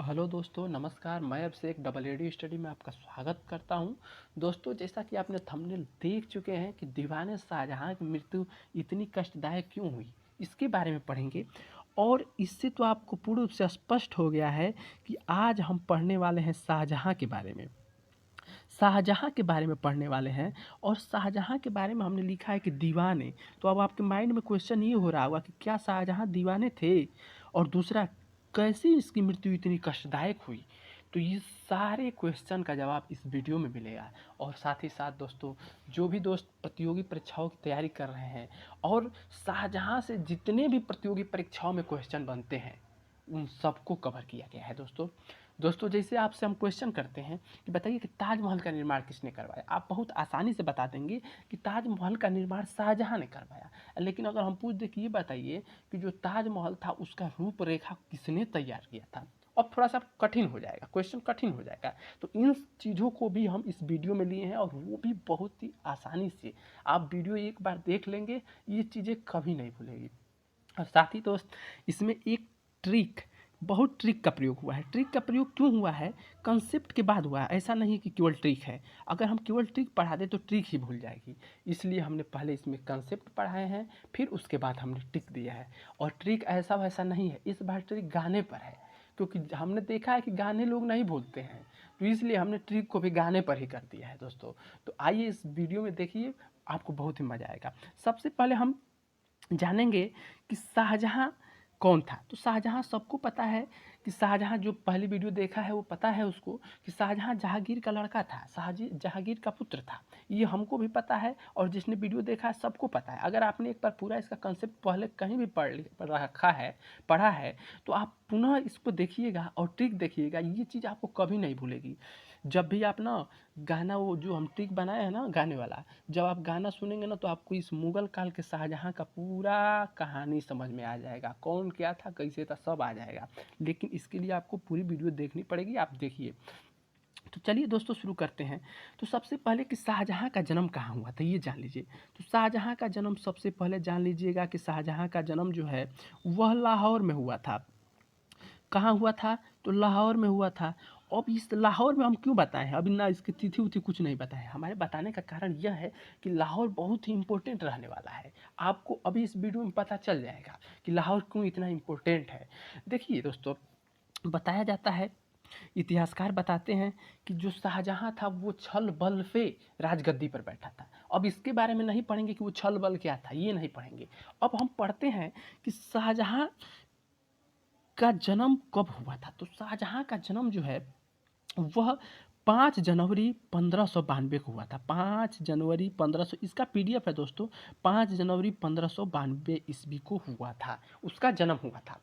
Hello दोस्तों, नमस्कार। मैं अभिषेक डबल एडी स्टडी में आपका स्वागत करता हूं। दोस्तों, जैसा कि आपने थंबनेल देख चुके हैं कि दीवाने शाहजहां की मृत्यु इतनी कष्टदायक क्यों हुई, इसके बारे में पढ़ेंगे। और इससे तो आपको पूर्ण रूप से स्पष्ट हो गया है कि आज हम पढ़ने वाले हैं शाहजहां के बारे में। शाहजहां के बारे में पढ़ने वाले हैं। और शाहजहां के बारे में हमने लिखा है कि दीवाने। तो अब आपके माइंड में क्वेश्चन ये हो रहा होगा कि क्या शाहजहां दीवाने थे, और दूसरा, कैसे इसकी मृत्यु इतनी कष्टदायक हुई। तो ये सारे क्वेश्चन का जवाब इस वीडियो में मिलेगा। और साथ ही साथ दोस्तों, जो भी दोस्त प्रतियोगी परीक्षाओं की तैयारी कर रहे हैं और शाहजहां से जितने भी प्रतियोगी परीक्षाओं में क्वेश्चन बनते हैं, उन सबको कवर किया गया है। दोस्तों जैसे आपसे हम क्वेश्चन करते हैं कि बताइए कि ताजमहल का निर्माण किसने करवाया, आप बहुत आसानी से बता देंगे कि ताजमहल का निर्माण शाहजहां ने करवाया। लेकिन अगर हम पूछ दें कि ये बताइए कि जो ताजमहल था उसका रूपरेखा किसने तैयार किया था, अब थोड़ा सा कठिन हो जाएगा, क्वेश्चन कठिन हो जाएगा। तो इन चीज़ों को भी हम इस वीडियो में लिए हैं, और वो भी बहुत ही आसानी से। आप वीडियो एक बार देख लेंगे, ये चीज़ें कभी नहीं भूलेगी। और साथ ही दोस्त, इसमें एक ट्रिक, बहुत ट्रिक का प्रयोग हुआ है। ट्रिक का प्रयोग क्यों हुआ है? कंसेप्ट के बाद हुआ है, ऐसा नहीं कि केवल ट्रिक है। अगर हम केवल ट्रिक पढ़ा दें तो ट्रिक ही भूल जाएगी। इसलिए हमने पहले इसमें कंसेप्ट पढ़ाए हैं, फिर उसके बाद हमने ट्रिक दिया है। और ट्रिक ऐसा वैसा नहीं है, इस बार ट्रिक गाने पर है, क्योंकि हमने देखा है कि गाने लोग नहीं भूलते हैं। तो इसलिए हमने ट्रिक को भी गाने पर ही कर दिया है दोस्तों। तो आइए इस वीडियो में देखिए, आपको बहुत ही मज़ा आएगा। सबसे पहले हम जानेंगे कि शाहजहां कौन था। तो शाहजहां सबको पता है कि शाहजहां, जो पहली वीडियो देखा है वो पता है उसको कि शाहजहां जहांगीर का लड़का था, जहांगीर का पुत्र था। ये हमको भी पता है, और जिसने वीडियो देखा है सबको पता है। अगर आपने एक बार पूरा इसका कंसेप्ट पहले कहीं भी पढ़ा है, तो आप पुनः इसको देखिएगा और ट्रिक देखिएगा, ये चीज़ आपको कभी नहीं भूलेगी। जब भी आप ना गाना, वो जो हम ट्रिक बनाए हैं ना गाने वाला, जब आप गाना सुनेंगे ना तो आपको इस मुगल काल के शाहजहां का पूरा कहानी समझ में आ जाएगा, कौन क्या था, कैसे था, सब आ जाएगा। लेकिन इसके लिए आपको पूरी वीडियो देखनी पड़ेगी, आप देखिए। तो चलिए दोस्तों शुरू करते हैं। तो सबसे पहले कि शाहजहां का जन्म कहाँ हुआ था, ये जान लीजिए। तो शाहजहां का जन्म सबसे पहले जान लीजिएगा कि शाहजहां का जन्म जो है वह लाहौर में हुआ था। कहाँ हुआ था? तो लाहौर में हुआ था। अब इस लाहौर में हम क्यों बताएं हैं, अभी ना इसकी तिथि उथि कुछ नहीं बताए। हमारे बताने का कारण यह है कि लाहौर बहुत ही इम्पोर्टेंट रहने वाला है। आपको अभी इस वीडियो में पता चल जाएगा कि लाहौर क्यों इतना इम्पोर्टेंट है। देखिए दोस्तों, बताया जाता है, इतिहासकार बताते हैं कि जो शाहजहां था वो छल बल से राजगद्दी पर बैठा था। अब इसके बारे में नहीं पढ़ेंगे कि वो छल बल क्या था, ये नहीं पढ़ेंगे। अब हम पढ़ते हैं कि शाहजहां का जन्म कब हुआ था। तो शाहजहां का जन्म जो है वह 5 जनवरी 1592 को हुआ था। 5 जनवरी 1500, इसका पीडीएफ है दोस्तों। 5 जनवरी 1592 ईस्वी को हुआ था, उसका जन्म हुआ था।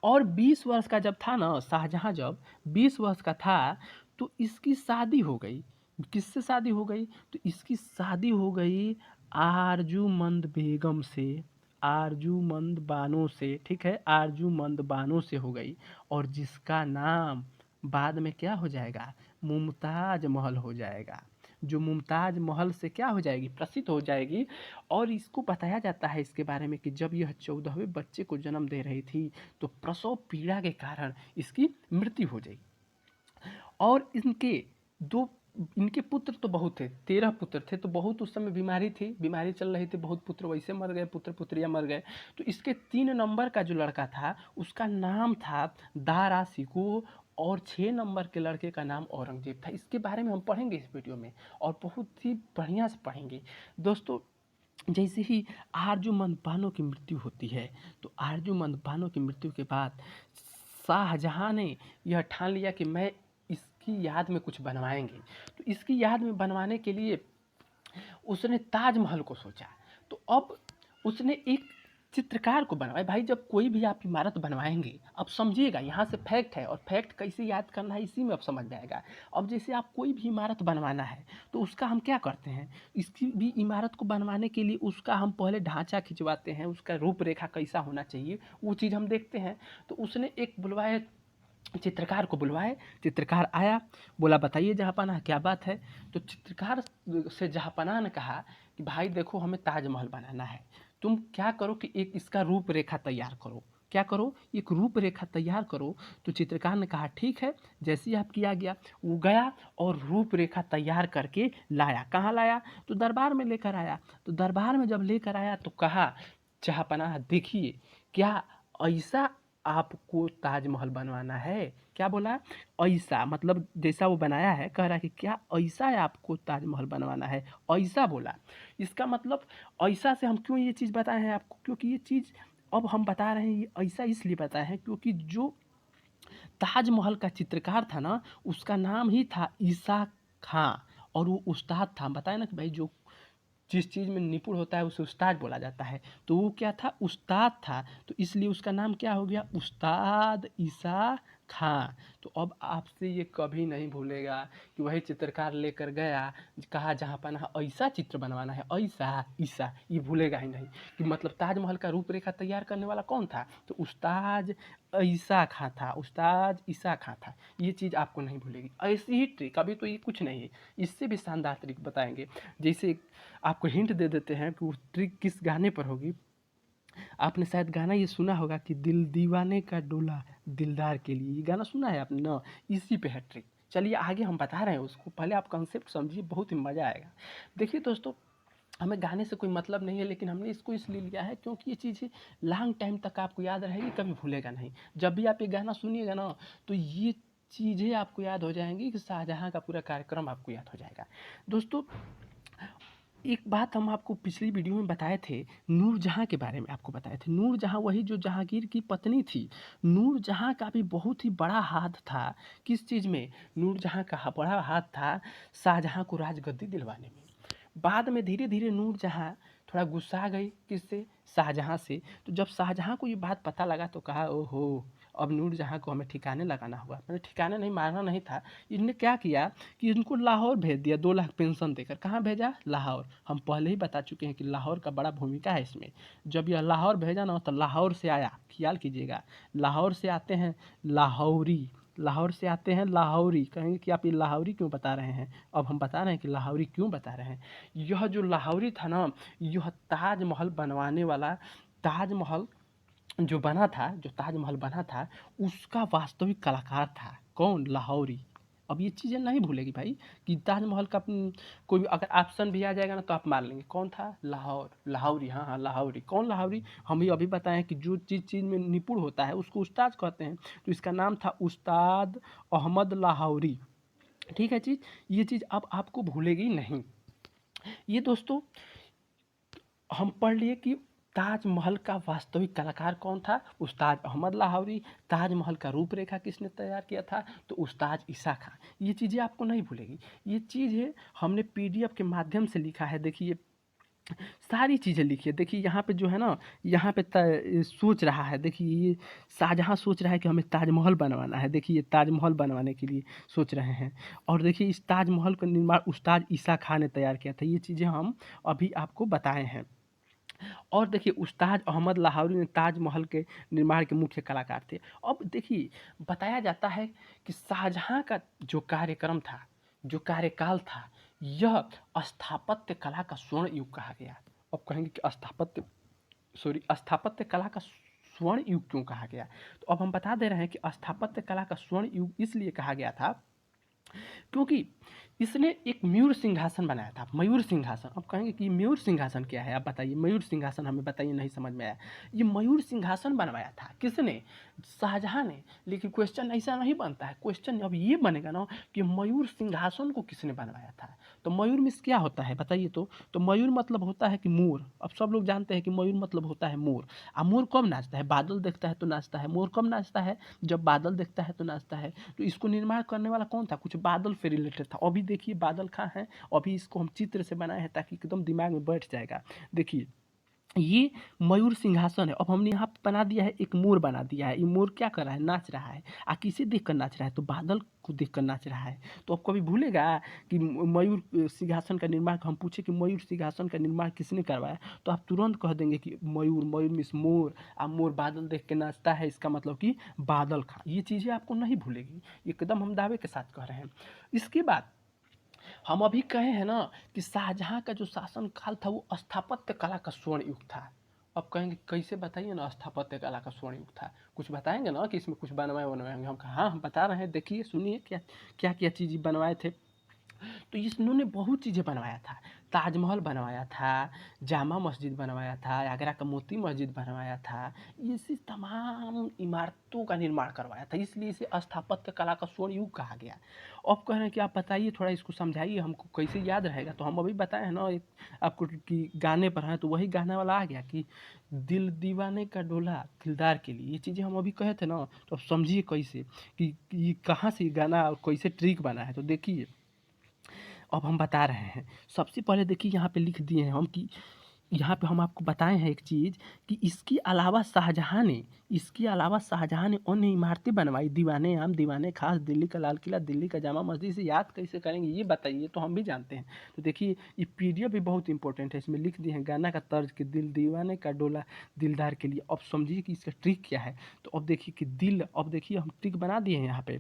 और 20 वर्ष का जब था ना शाहजहां, जब 20 वर्ष का था तो इसकी शादी हो गई। किससे शादी हो गई? तो इसकी शादी हो गई आरजूमंद बेगम से, आरजूमंद बानो से, ठीक है, आरजूमंद बानो से हो गई। और जिसका नाम बाद में क्या हो जाएगा? मुमताज महल हो जाएगा। जो मुमताज महल से क्या हो जाएगी? प्रसिद्ध हो जाएगी। और इसको बताया जाता है इसके बारे में कि जब यह 14वें बच्चे को जन्म दे रही थी तो प्रसव पीड़ा के कारण इसकी मृत्यु हो गई। और इनके पुत्र तो बहुत थे, 13 पुत्र थे। तो बहुत उस समय बीमारी थी, बीमारी चल रही थी, बहुत पुत्र वैसे मर गए, पुत्र पुत्रियां मर गए। तो इसके 3 नंबर का जो लड़का था उसका नाम था दारा शिकोह, और 6 नंबर के लड़के का नाम औरंगजेब था। इसके बारे में हम पढ़ेंगे इस वीडियो में, और बहुत ही बढ़िया से पढ़ेंगे दोस्तों। जैसे ही आरजूमंद बानो की मृत्यु होती है, तो आरजूमंद बानो की मृत्यु के बाद शाहजहां ने यह ठान लिया कि मैं इसकी याद में कुछ बनवाएंगे। तो इसकी याद में बनवाने के लिए उसने ताजमहल को सोचा। तो अब उसने एक चित्रकार को बनवाया। भाई, जब कोई भी आप इमारत बनवाएंगे, अब समझिएगा, यहाँ से फैक्ट है, और फैक्ट कैसे याद करना है इसी में अब समझ में आएगा। अब जैसे आप कोई भी इमारत बनवाना है तो उसका हम क्या करते हैं, इसकी भी इमारत को बनवाने के लिए उसका हम पहले ढांचा खिंचवाते हैं, उसका रूपरेखा कैसा होना चाहिए वो चीज़ हम देखते हैं। तो उसने एक बुलवाए, चित्रकार को बुलवाए। चित्रकार आया, बोला बताइए जहाँपनाह क्या बात है। तो चित्रकार से जहाँपनाह ने कहा कि भाई देखो, हमें ताजमहल बनाना है, तुम क्या करो कि एक इसका रूपरेखा तैयार करो। क्या करो, एक रूपरेखा तैयार करो। तो चित्रकार ने कहा ठीक है। जैसे ही आप किया गया, वो गया और रूपरेखा तैयार करके लाया। कहाँ लाया? तो दरबार में लेकर आया। तो दरबार में जब लेकर आया तो कहा, जहाँपनाह देखिए, क्या ऐसा आपको ताजमहल बनवाना है? क्या बोला? ऐसा, मतलब जैसा वो बनाया है, कह रहा है कि क्या ऐसा है आपको ताजमहल बनवाना है? ऐसा बोला। इसका मतलब ऐसा से हम क्यों ये चीज़ बताए हैं आपको, क्योंकि ये चीज़ अब हम बता रहे हैं, ये ऐसा इसलिए बताया है क्योंकि जो ताजमहल का चित्रकार था ना, उसका नाम ही था ईसा खां, और वो उस्ताद था। बताया ना कि भाई जो जिस चीज़ में निपुण होता है उसे उस्ताद बोला जाता है। तो वो क्या था? उस्ताद था। तो इसलिए उसका नाम क्या हो गया? उस्ताद ईसा खां। तो अब आपसे ये कभी नहीं भूलेगा कि वही चित्रकार लेकर गया, कहा जहाँपनाह ऐसा चित्र बनवाना है, ऐसा ईसा, ये भूलेगा ही नहीं कि मतलब ताजमहल का रूपरेखा तैयार करने वाला कौन था? तो उस्ताद ईसा खां था, उस्ताद ईसा खां था। ये चीज़ आपको नहीं भूलेगी। ऐसी ही ट्रिक, अभी तो ये कुछ नहीं है, इससे भी शानदार ट्रिक बताएंगे। जैसे आपको हिंट दे देते हैं कि वो ट्रिक किस गाने पर होगी। आपने शायद गाना ये सुना होगा कि दिल दीवाने का डोला दिलदार के लिए, ये गाना सुना है आपने ना? इसी पे है ट्रिक। चलिए आगे हम बता रहे हैं उसको, पहले आप कंसेप्ट समझिए, बहुत ही मज़ा आएगा। देखिए दोस्तों, हमें गाने से कोई मतलब नहीं है, लेकिन हमने इसको इसलिए लिया है क्योंकि ये चीज़ें लॉन्ग टाइम तक आपको याद रहेगी, कभी भूलेगा नहीं। जब भी आप ये गाना सुनिएगा ना, तो ये चीज़ें आपको याद हो जाएंगी कि शाहजहाँ का पूरा कार्यक्रम आपको याद हो जाएगा। दोस्तों, एक बात हम आपको पिछली वीडियो में बताए थे, नूरजहाँ के बारे में आपको बताए थे। नूरजहाँ वही जो जहांगीर की पत्नी थी। नूरजहाँ का भी बहुत ही बड़ा हाथ था। किस चीज़ में? नूरजहाँ का बड़ा हाथ था शाहजहाँ को राजगद्दी दिलवाने में। बाद में धीरे धीरे नूरजहाँ थोड़ा गुस्सा गई, किससे? शाहजहाँ से। तो जब शाहजहाँ को ये बात पता लगा तो कहा, ओहो, अब नूरजहाँ को हमें ठिकाने लगाना होगा। मैंने ठिकाने नहीं, मारना नहीं था। इनने क्या किया कि इनको लाहौर भेज दिया, 2 लाख पेंशन देकर। कहाँ भेजा? लाहौर। हम पहले ही बता चुके हैं कि लाहौर का बड़ा भूमिका है इसमें। जब यह लाहौर भेजा ना, तो लाहौर से आया, ख्याल कीजिएगा, लाहौर से आते हैं लाहौरी, लाहौर से आते हैं लाहौरी। कहेंगे कि आप ये लाहौरी क्यों बता रहे हैं? अब हम बता रहे हैं कि लाहौरी क्यों बता रहे हैं। यह जो लाहौरी था ना, यह ताजमहल बनवाने वाला, ताजमहल जो बना था, जो ताजमहल बना था, उसका वास्तविक कलाकार था। कौन? लाहौरी। अब ये चीज़ें नहीं भूलेगी भाई कि ताजमहल का कोई भी अगर ऑप्शन भी आ जाएगा ना, तो आप मान लेंगे कौन था? लाहौर, लाहौरी। हाँ हाँ, लाहौरी। कौन लाहौरी? हम ही अभी बताएं कि जो चीज़ में निपुण होता है उसको उस्ताद कहते हैं। तो इसका नाम था उस्ताद अहमद लाहौरी। ठीक है चीज़, ये चीज़ अब आपको भूलेगी नहीं। ये दोस्तों हम पढ़ लिए कि ताजमहल का वास्तविक कलाकार कौन था? उस्ताद अहमद लाहौरी। ताजमहल का रूपरेखा किसने तैयार किया था? तो उस्ताद ईसा खां। ये चीज़ें आपको नहीं भूलेगी। ये चीज़ें हमने पीडीएफ के माध्यम से लिखा है। देखिए, सारी चीज़ें लिखी है। देखिए यहाँ पे जो है ना, यहाँ पे सोच रहा है, देखिए ये शाहजहाँ सोच रहा है कि हमें ताजमहल बनवाना है। देखिए ये ताजमहल बनवाने के लिए सोच रहे हैं। और देखिए इस ताजमहल का निर्माण उस्ताद ईसा खां ने तैयार किया था। ये चीज़ें हम अभी आपको बताए हैं। और देखिए उस्ताद अहमद लाहौरी ने ताजमहल के निर्माण के मुख्य कलाकार थे। अब देखिए, बताया जाता है कि शाहजहाँ का जो कार्यक्रम था, जो कार्यकाल था, यह स्थापत्य कला का स्वर्ण युग कहा गया। अब कहेंगे कि स्थापत्य कला का स्वर्ण युग क्यों कहा गया? तो अब हम बता दे रहे हैं कि स्थापत्य कला का स्वर्ण युग इसलिए कहा गया था क्योंकि इसने एक मयूर सिंहासन बनाया था। मयूर सिंहासन। अब कहेंगे कि मयूर सिंहासन क्या है? आप बताइए, मयूर सिंहासन हमें बताइए, नहीं समझ में आया। ये मयूर सिंहासन बनवाया था किसने? शाहजहाँ ने। लेकिन क्वेश्चन ऐसा नहीं बनता है। क्वेश्चन अब ये बनेगा ना कि मयूर सिंहासन को किसने बनवाया था। तो मयूर मीन्स क्या होता है बताइए? तो मयूर मतलब होता है कि मोर। अब सब लोग जानते हैं कि मयूर मतलब होता है मोर। और मोर कब नाचता है? बादल देखता है तो नाचता है। मोर कब नाचता है? जब बादल देखता है तो नाचता है। तो इसको निर्माण करने वाला कौन था? कुछ बादल से रिलेटेड था। अभी देखिए बादल कहाँ हैं, अभी इसको हम चित्र से बनाए हैं ताकि एकदम दिमाग में बैठ जाएगा। देखिए ये मयूर सिंहासन है। अब हमने यहाँ पे बना दिया है, एक मोर बना दिया है। ये मोर क्या कर रहा है? नाच रहा है। किसे देख कर नाच रहा है? तो बादल को देख कर नाच रहा है। तो अब कभी भूलेगा कि मयूर सिंहासन का निर्माण, हम पूछे कि मयूर सिंहासन का निर्माण किसने करवाया, तो आप तुरंत कह देंगे कि मयूर। मयूर मीन्स मोर। मोर बादल देख के नाचता है, इसका मतलब कि बादल खां। ये चीज़ें आपको नहीं भूलेगी, एकदम हम दावे के साथ कह रहे हैं। इसके बाद हम अभी कहे हैं ना कि शाहजहाँ का जो शासन काल था वो स्थापत्य कला का स्वर्ण युग था। अब कहेंगे कैसे बताइए ना, स्थापत्य कला का स्वर्ण युग था, कुछ बताएंगे ना कि इसमें कुछ बनवाए बनवाएंगे। हम कहा हाँ हम बता रहे हैं, देखिए सुनिए क्या क्या क्या चीज़ बनवाए थे। तो इन्होंने बहुत चीज़ें बनवाया था, ताजमहल बनवाया था, जामा मस्जिद बनवाया था, आगरा का मोती मस्जिद बनवाया था, ऐसी तमाम इमारतों का निर्माण करवाया था, इसलिए इसे स्थापत्य कला का स्वर्ण युग कहा गया। अब कह रहे हैं कि आप बताइए थोड़ा इसको समझाइए हमको कैसे याद रहेगा। तो हम अभी बताए हैं ना एक आपको कि गाने पर हैं, तो वही गाने वाला आ गया कि दिल दीवाने का डोला दिलदार के लिए, ये चीज़ें हम अभी कहे थे ना। तो अब समझिए कैसे कि ये कहाँ से गाना और कैसे ट्रिक बना है। तो देखिए अब हम बता रहे हैं। सबसे पहले देखिए यहाँ पे लिख दिए हैं हम कि यहाँ पे हम आपको बताए हैं एक चीज़ कि इसके अलावा शाहजहाँ ने अन्य इमारतें बनवाई, दीवाने आम, दीवाने खास, दिल्ली का लाल किला, दिल्ली का जामा मस्जिद। इसे याद कैसे करेंगे ये बताइए, तो हम भी जानते हैं। तो देखिए ये पीडीएफ भी बहुत इंपॉर्टेंट है, इसमें लिख दिए हैं गाना का तर्ज कि दिल दीवाने का डोला दिलदार के लिए। अब समझिए कि इसका ट्रिक क्या है। तो अब देखिए कि दिल, अब देखिए हम ट्रिक बना दिए हैं यहाँ पे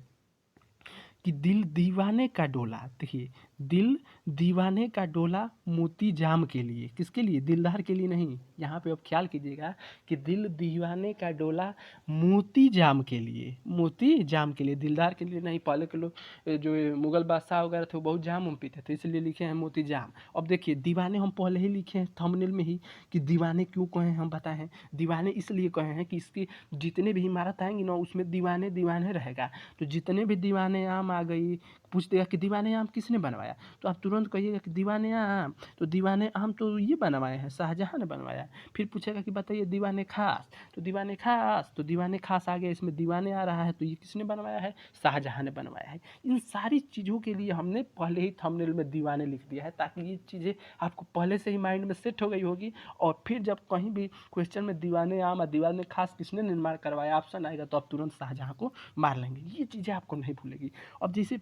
कि दिल दीवाने का डोला, देखिए दिल दीवाने का डोला मोती जाम के लिए, किसके लिए, दिलदार के लिए नहीं। यहाँ पे अब ख्याल कीजिएगा कि दिल दीवाने का डोला मोती जाम के लिए, मोती जाम के लिए, दिलदार के लिए नहीं। पहले के लोग जो मुगल बादशाह वगैरह थे वो बहुत जाम पीते थे, इसलिए लिखे हैं मोती जाम। अब देखिए दीवाने हम पहले ही लिखे हैं थंबनेल में ही कि दीवाने क्यों कहे हम बताए हैं। दीवाने इसलिए कहे हैं कि इसकी जितने भी इमारत आएंगी ना उसमें दीवाने दीवाने रहेगा। तो जितने भी दीवाने आम आ गई, पूछ देगा कि दीवाने आम किसने बनवाया, तो आप तुरंत कहिएगा कि दीवाने आम, तो दीवाने आम तो ये बनवाए हैं, शाहजहाँ ने बनवाया। फिर पूछेगा कि बताइए दीवाने खास, तो दीवाने खास, तो दीवाने खास आ गया, इसमें दीवाने आ रहा है, तो ये किसने बनवाया है, शाहजहाँ ने बनवाया है। इन सारी चीज़ों के लिए हमने पहले ही थंबनेल में दीवाने लिख दिया है, ताकि ये चीज़ें आपको पहले से ही माइंड में सेट हो गई होगी। और फिर जब कहीं भी क्वेश्चन में दीवाने आम और दीवाने खास किसने निर्माण करवाया ऑप्शन आएगा, तो आप तुरंत शाहजहाँ को मार लेंगे। ये चीज़ें आपको नहीं भूलेगी। अब जैसे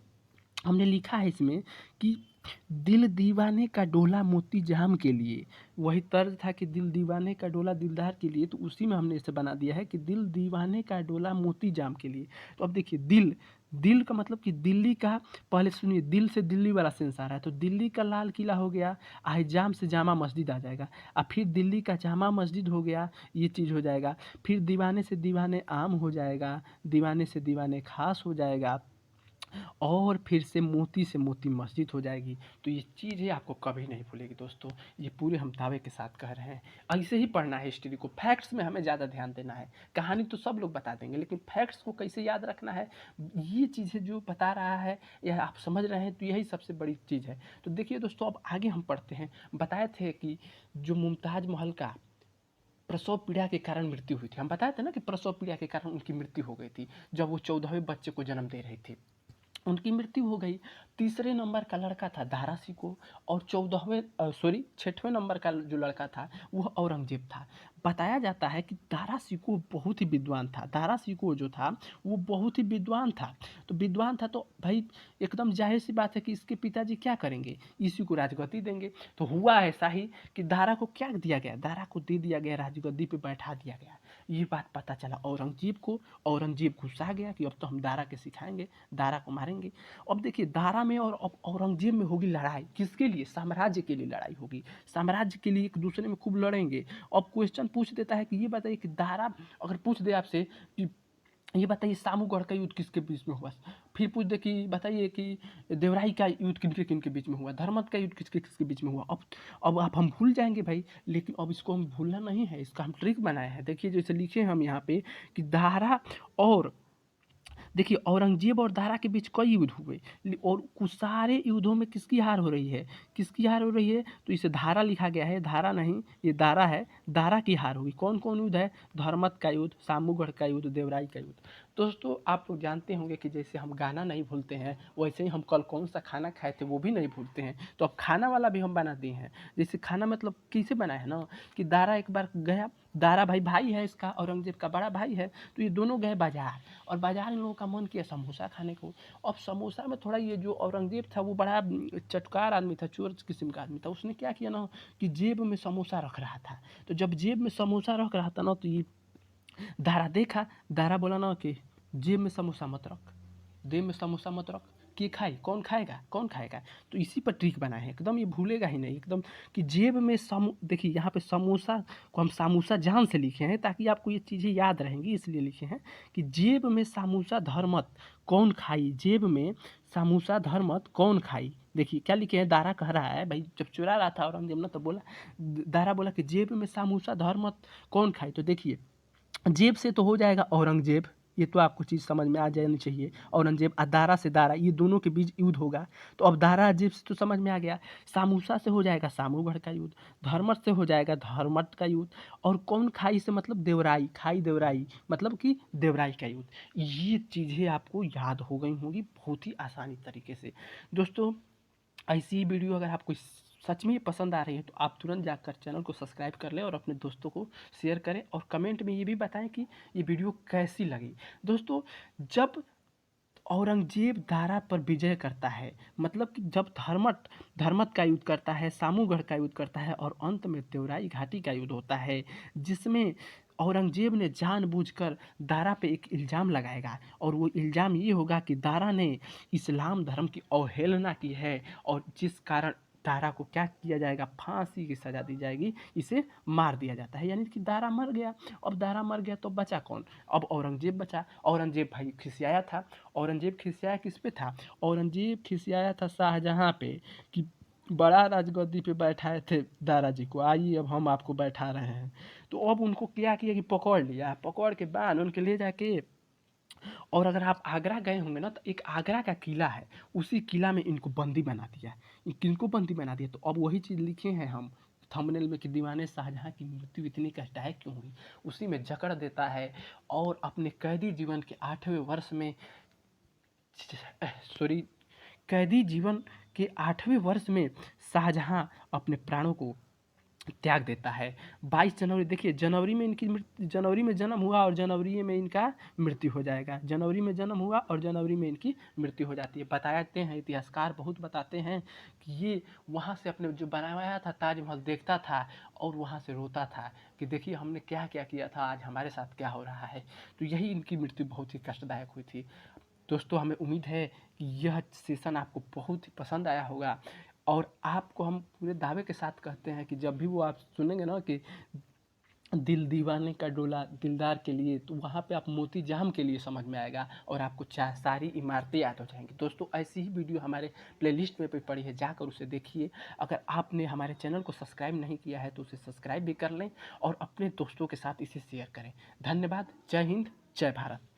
हमने लिखा है इसमें कि दिल दीवाने का डोला मोती जाम के लिए, वही तर्ज था कि दिल दीवाने का डोला दिलदार के लिए, तो उसी में हमने इसे बना दिया है कि दिल दीवाने का डोला मोती जाम के लिए। तो अब देखिए दिल, दिल का मतलब कि दिल्ली का, पहले सुनिए दिल से दिल्ली वाला सेंस आ रहा है, तो दिल्ली का लाल किला हो गया, जाम से जामा मस्जिद आ जाएगा, और फिर दिल्ली का जामा मस्जिद हो गया, ये चीज़ हो जाएगा। फिर दीवाने से दीवाने आम हो जाएगा, दीवाने से दीवाने खास हो जाएगा, और फिर से मोती मस्जिद हो जाएगी। तो ये चीज़ें आपको कभी नहीं भूलेगी दोस्तों, ये पूरे हम दावे के साथ कह रहे हैं। ऐसे ही पढ़ना है हिस्ट्री को, फैक्ट्स में हमें ज़्यादा ध्यान देना है। कहानी तो सब लोग बता देंगे, लेकिन फैक्ट्स को कैसे याद रखना है, ये चीज़ें जो बता रहा है यह आप समझ रहे हैं, तो यही सबसे बड़ी चीज़ है। तो देखिए दोस्तों अब आगे हम पढ़ते हैं। बताए थे कि जो मुमताज़ महल का प्रसव पीड़ा के कारण मृत्यु हुई थी, हम बताए थे ना कि प्रसव पीड़ा के कारण उनकी मृत्यु हो गई थी, जब वो 14वें बच्चे को जन्म दे रही थी, उनकी मृत्यु हो गई। तीसरे नंबर का लड़का था दारा शिकोह, और 6वें नंबर का जो लड़का था वह औरंगजेब था। बताया जाता है कि दारा शिकोह बहुत ही विद्वान था, दारा शिकोह जो था वो बहुत ही विद्वान था। तो विद्वान था तो भाई एकदम जाहिर सी बात है कि इसके पिताजी क्या करेंगे, इसी को राजगद्दी देंगे। तो हुआ ऐसा ही कि दारा को क्या दिया गया, दारा को दे दिया गया, राजगद्दी पे बैठा दिया गया। ये बात पता चला औरंगजेब को, औरंगजेब गुस्सा गया कि अब तो हम दारा के सिखाएंगे, दारा को मारेंगे। अब देखिए दारा में और अब औरंगजेब में होगी लड़ाई, किसके लिए, साम्राज्य के लिए लड़ाई होगी, साम्राज्य के लिए एक दूसरे में खूब लड़ेंगे। अब क्वेश्चन पूछ देता है कि ये बताइए कि दारा अगर पूछ दे आपसे कि ये बताइए सामूगढ़ का युद्ध किसके बीच में हुआ, फिर पूछ दे कि बताइए कि देवराई का युद्ध किनके किनके बीच में हुआ, धर्मत का युद्ध किसके किसके बीच में हुआ। अब आप हम भूल जाएंगे भाई, लेकिन अब इसको हम भूलना नहीं है, इसका हम ट्रिक बनाए हैं। देखिए जैसे लिखे हम यहाँ पे कि दारा और देखिए औरंगजेब और दारा के बीच कई युद्ध हुए, और कुछ सारे युद्धों में किसकी हार हो रही है, किसकी हार हो रही है, तो इसे धारा लिखा गया है, धारा नहीं ये दारा है, दारा की हार हुई। कौन कौन युद्ध है, धर्मत का युद्ध, सामूगढ़ का युद्ध, देवराई का युद्ध। दोस्तों आप लोग जानते होंगे कि जैसे हम गाना नहीं भूलते हैं, वैसे ही हम कल कौन सा खाना खाए थे वो भी नहीं भूलते हैं। तो अब खाना वाला भी हम बना दिए हैं। जैसे खाना मतलब कैसे बना है ना कि दारा एक बार गया, दारा भाई भाई है इसका, औरंगजेब का बड़ा भाई है, तो ये दोनों गए बाजार, और बाजार में लोगों का मन किया समोसा खाने को। अब समोसा में थोड़ा ये जो औरंगजेब था वो बड़ा चटकार आदमी था, चोर किस्म का आदमी था, उसने क्या किया ना कि जेब में समोसा रख रहा था। तो जब जेब में समोसा रख रहा था ना, तो ये दारा देखा, दारा बोला ना कि जेब में समोसा मत रख, जेब में समोसा मत रख, के खाई, कौन खाएगा, कौन खाएगा। तो इसी पर ट्रिक बना है, एकदम ये भूलेगा ही नहीं एकदम, कि जेब में देखिए यहाँ पे समोसा को हम सामूसा जान से लिखे हैं ताकि आपको ये चीज़ें याद रहेंगी, इसलिए लिखे हैं कि जेब में सामूसा धरमत कौन खाई, जेब में सामूसा धरमत कौन खाई। देखिए क्या लिखे हैं, दारा कह रहा है भाई, जब चुरा रहा था औरंगजेब ना तो बोला, दारा बोला कि जेब में सामूसा धरमत कौन खाई। तो देखिए जेब से तो हो जाएगा औरंगजेब, ये तो आपको चीज़ समझ में आ जानी चाहिए। औरंगजेब दारा से दारा, ये दोनों के बीच युद्ध होगा, तो अब दारा जेब से तो समझ में आ गया। सामूसा से हो जाएगा सामूगढ़ का युद्ध, धर्मट से हो जाएगा धर्मट का युद्ध, और कौन खाई से मतलब देवराई, खाई देवराई मतलब कि देवराई का युद्ध। ये चीज़ें आपको याद हो गई होंगी बहुत ही आसानी तरीके से। दोस्तों ऐसी ही वीडियो अगर आपको सच में ही पसंद आ रही है तो आप तुरंत जाकर चैनल को सब्सक्राइब कर लें और अपने दोस्तों को शेयर करें, और कमेंट में ये भी बताएं कि ये वीडियो कैसी लगी। दोस्तों जब औरंगजेब दारा पर विजय करता है, मतलब कि जब धर्मत का युद्ध करता है, सामूगढ़ का युद्ध करता है, और अंत में देवराई घाटी का युद्ध होता है, जिसमें औरंगजेब ने जानबूझकर दारा पे एक इल्ज़ाम लगाएगा, और वो इल्ज़ाम ये होगा कि दारा ने इस्लाम धर्म की अवहेलना की है, और जिस कारण दारा को क्या किया जाएगा, फांसी की सज़ा दी जाएगी, इसे मार दिया जाता है। यानी कि दारा मर गया। अब दारा मर गया तो बचा कौन, अब औरंगजेब बचा। औरंगजेब भाई खिसियाया था, औरंगजेब खिसियाया किस पे था, औरंगजेब खिसियाया था शाहजहाँ पे, कि बड़ा राजगद्दी पे बैठाए थे दारा जी को, आइए अब हम आपको बैठा रहे हैं। तो अब उनको क्या किया कि पकड़ लिया, पकड़ के बांध उनके ले जाके, और अगर आप आगरा गए होंगे ना तो एक आगरा का किला है, उसी किला में इनको बंदी बना दिया। किनको बंदी बना दिया, तो अब वही चीज़ लिखे हैं हम थंबनेल में कि दीवाने शाहजहाँ की मृत्यु इतनी कष्टदायक क्यों हुई, उसी में जकड़ देता है। और अपने कैदी जीवन के 8वें वर्ष में, सॉरी, कैदी जीवन के 8वें वर्ष में शाहजहाँ अपने प्राणों को त्याग देता है। 22 जनवरी, देखिए जनवरी में इनकी जनवरी में जन्म हुआ और जनवरी में इनका मृत्यु हो जाएगा। जनवरी में जन्म हुआ और जनवरी में इनकी मृत्यु हो जाती है। बताते हैं इतिहासकार, बहुत बताते हैं कि ये वहाँ से अपने जो बनाया था ताजमहल देखता था और वहाँ से रोता था कि देखिए हमने क्या क्या किया था, आज हमारे साथ क्या हो रहा है। तो यही इनकी मृत्यु बहुत ही कष्टदायक हुई थी। दोस्तों हमें उम्मीद है कि यह सेशन आपको बहुत ही पसंद आया होगा, और आपको हम पूरे दावे के साथ कहते हैं कि जब भी वो आप सुनेंगे ना कि दिल दीवाने का डोला दिलदार के लिए, तो वहाँ पे आप मोती जाम के लिए समझ में आएगा, और आपको सारी इमारतें याद हो जाएंगी। दोस्तों ऐसी ही वीडियो हमारे प्लेलिस्ट में पड़ी है, जाकर उसे देखिए। अगर आपने हमारे चैनल को सब्सक्राइब नहीं किया है तो उसे सब्सक्राइब भी कर लें, और अपने दोस्तों के साथ इसे शेयर करें। धन्यवाद। जय हिंद, जय भारत।